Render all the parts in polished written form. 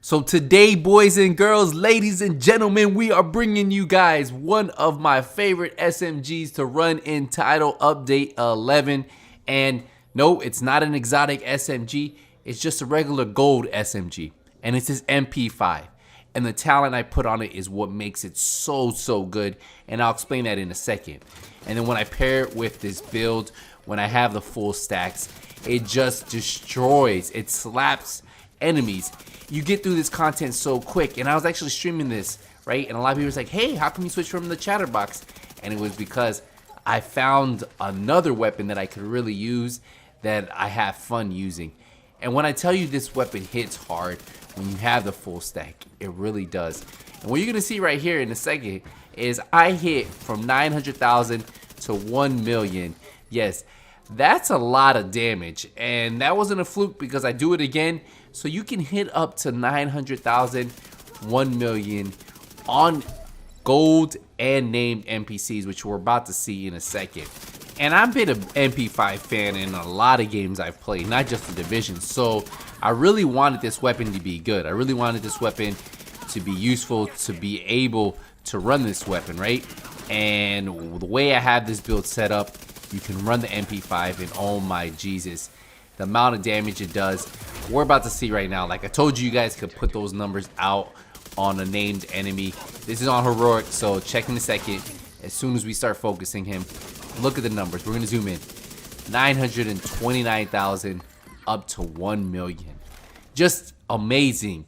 So today, boys and girls, ladies and gentlemen, we are bringing you guys one of my favorite SMGs to run in Title Update 11. And no, it's not an exotic SMG. It's just a regular gold SMG. And it's this MP5. And the talent I put on it is what makes it so good. And I'll explain that in a second. And then when I pair it with this build, when I have the full stacks, it just destroys. It slaps enemies. You get through this content so quick. And I was actually streaming this, right? And a lot of people was like, hey, how come you switch from the chatterbox? And it was because I found another weapon that I could really use that I have fun using. And when I tell you this weapon hits hard when you have the full stack, it really does. And what you're gonna see right here in a second is I hit from 900,000 to 1 million. Yes, that's a lot of damage. And that wasn't a fluke because I do it again. So you can hit up to 900,000, 1 million on gold and named NPCs, which we're about to see in a second. And I've been an MP5 fan in a lot of games I've played, not just the Division. So I really wanted this weapon to be good. I really wanted this weapon to be useful, to be able to run this weapon, right? And the way I have this build set up, you can run the MP5 and oh my Jesus, the amount of damage it does, we're about to see right now. Like I told you guys could put those numbers out on a named enemy. This is on heroic, so check in a second. As soon as we start focusing him, look at the numbers. We're gonna zoom in. 929,000 up to 1 million. Just amazing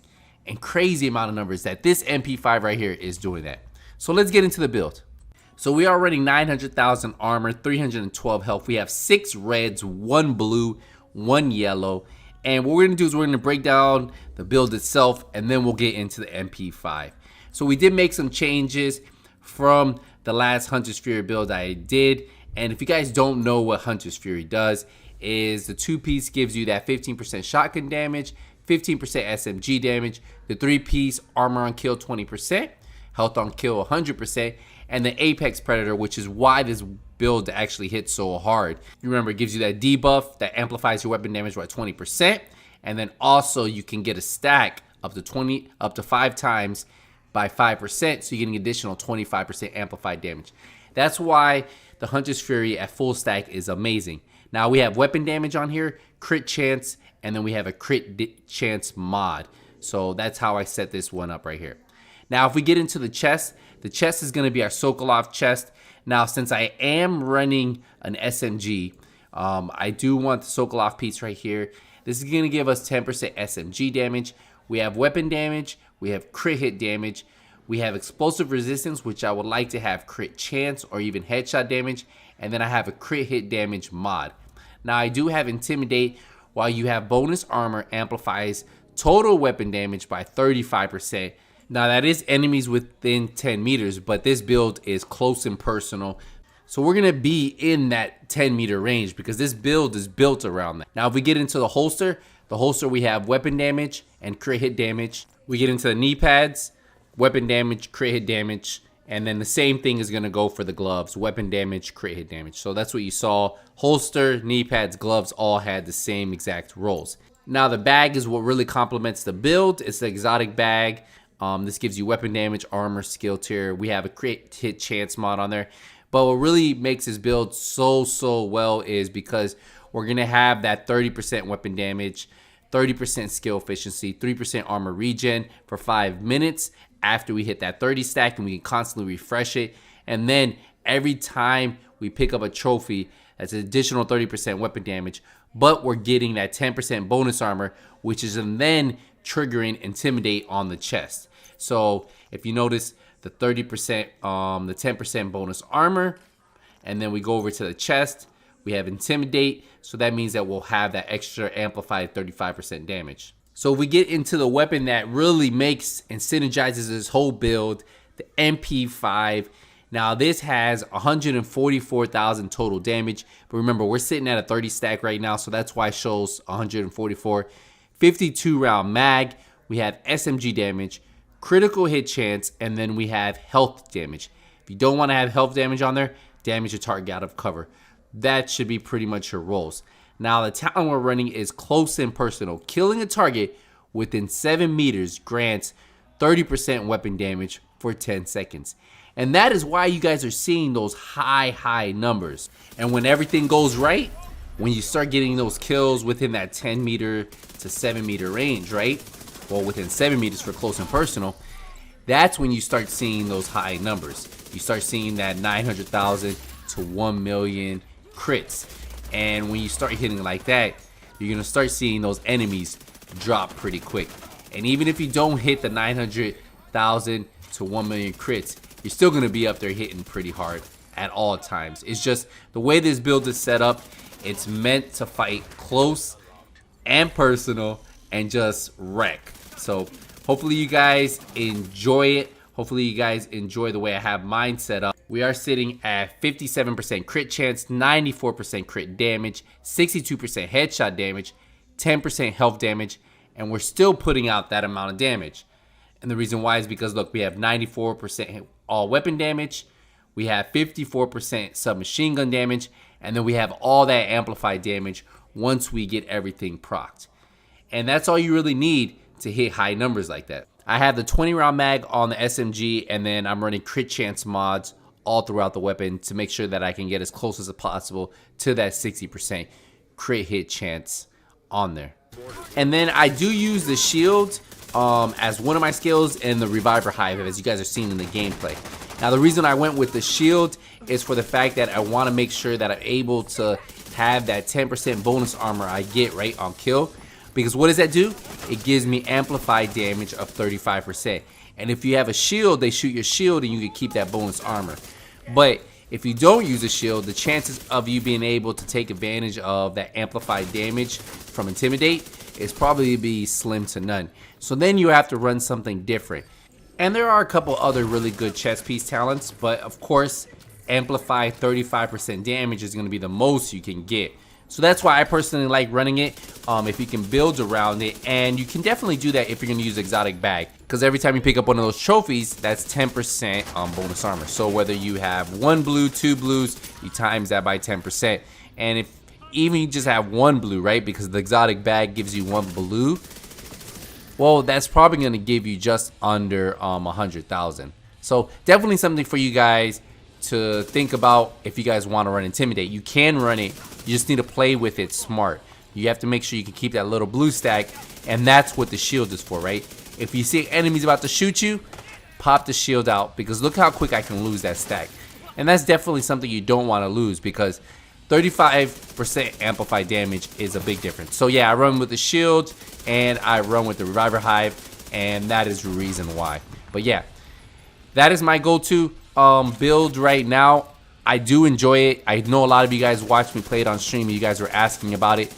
and crazy amount of numbers that this MP5 right here is doing that. So let's get into the build. So we are running 900,000 armor, 312 health. We have 6 reds, 1 blue, 1 yellow. And what we're gonna do is we're gonna break down the build itself and then we'll get into the MP5. So we did make some changes from the last Hunter's Fury build I did. And if you guys don't know what Hunter's Fury does, is the 2-piece gives you that 15% shotgun damage, 15% SMG damage, the 3-piece armor on kill 20%, health on kill 100%, and the Apex Predator, which is why this build actually hits so hard. You remember, it gives you that debuff that amplifies your weapon damage by 20%, and then also you can get a stack up to 5 times by 5%, so you get an additional 25% amplified damage. That's why the Hunter's Fury at full stack is amazing. Now we have weapon damage on here, crit chance, and then we have a crit chance mod. So that's how I set this one up right here. Now if we get into the chest is going to be our Sokolov chest. Now since I am running an SMG, I do want the Sokolov piece right here. This is going to give us 10% SMG damage. We have weapon damage, we have crit hit damage, we have explosive resistance, which I would like to have crit chance or even headshot damage, and then I have a crit hit damage mod. Now I do have intimidate, while you have bonus armor amplifies total weapon damage by 35%. Now that is enemies within 10 meters, but this build is close and personal. So we're gonna be in that 10-meter range because this build is built around that. Now if we get into the holster we have weapon damage and crit hit damage. We get into the knee pads, weapon damage, crit hit damage, and then the same thing is gonna go for the gloves, weapon damage, crit hit damage. So that's what you saw. Holster, knee pads, gloves all had the same exact roles. Now the bag is what really complements the build. It's the exotic bag. This gives you weapon damage, armor, skill tier. We have a crit hit chance mod on there. But what really makes this build so well is because we're gonna have that 30% weapon damage, 30% skill efficiency, 3% armor regen for 5 minutes after we hit that 30 stack, and we can constantly refresh it. And then every time we pick up a trophy, that's an additional 30% weapon damage, but we're getting that 10% bonus armor, which is then triggering intimidate on the chest. So if you notice the 30%, the 10% bonus armor, and then we go over to the chest, we have intimidate, so that means that we'll have that extra amplified 35% damage. So if we get into the weapon that really makes and synergizes this whole build, the MP5. Now this has 144,000 total damage, but remember we're sitting at a 30 stack right now, so that's why it shows 144. 52 round mag, we have SMG damage, critical hit chance, and then we have health damage. If you don't want to have health damage on there, damage a target out of cover. That should be pretty much your roles. Now the talent we're running is close and personal, killing a target within 7 meters grants 30% weapon damage for 10 seconds. And that is why you guys are seeing those high numbers. And when everything goes right, when you start getting those kills within that 10 meter to 7 meter range, right? Well, within 7 meters for close and personal, that's when you start seeing those high numbers. You start seeing that 900,000 to 1 million crits. And when you start hitting like that, you're gonna start seeing those enemies drop pretty quick. And even if you don't hit the 900,000 to 1 million crits, you're still gonna be up there hitting pretty hard at all times. It's just the way this build is set up, it's meant to fight close and personal and just wreck. So hopefully you guys enjoy it. Hopefully you guys enjoy the way I have mine set up. We are sitting at 57% crit chance, 94% crit damage, 62% headshot damage, 10% health damage, and we're still putting out that amount of damage. And the reason why is because, look, we have 94% all weapon damage, we have 54% submachine gun damage, and then we have all that amplified damage once we get everything procced. And that's all you really need to hit high numbers like that. I have the 20 round mag on the SMG, and then I'm running crit chance mods all throughout the weapon to make sure that I can get as close as possible to that 60% crit hit chance on there. And then I do use the shield as one of my skills in the Reviver Hive, as you guys are seeing in the gameplay. Now the reason I went with the shield is for the fact that I want to make sure that I'm able to have that 10% bonus armor I get right on kill. Because what does that do? It gives me amplified damage of 35%. And if you have a shield, they shoot your shield and you can keep that bonus armor. But if you don't use a shield, the chances of you being able to take advantage of that amplified damage from Intimidate is probably be slim to none. So then you have to run something different. And there are a couple other really good chest piece talents, but of course, amplified 35% damage is going to be the most you can get. So that's why I personally like running it, if you can build around it. And you can definitely do that if you're going to use exotic bag, because every time you pick up one of those trophies, that's 10% bonus armor. So whether you have 1 blue, 2 blues, you times that by 10%. And if even you just have 1 blue, right, because the exotic bag gives you 1 blue, well, that's probably going to give you just under 100,000. So definitely something for you guys to think about if you guys want to run Intimidate. You can run it, you just need to play with it smart. You have to make sure you can keep that little blue stack, and that's what the shield is for, right? If you see enemies about to shoot you, pop the shield out, because look how quick I can lose that stack. And that's definitely something you don't want to lose, because 35% amplified damage is a big difference. So yeah, I run with the shield and I run with the Reviver Hive, and that is the reason why. But yeah, that is my go-to build right now. I do enjoy it. I know a lot of you guys watched me play it on stream, and you guys were asking about it.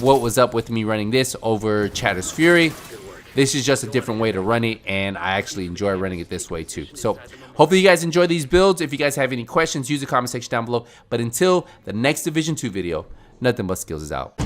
What was up with me running this over Chatter's Fury? This is just a different way to run it, and I actually enjoy running it this way too. So hopefully you guys enjoy these builds. If you guys have any questions, use the comment section down below. But until the next Division 2 video, Nothing But Skills is out.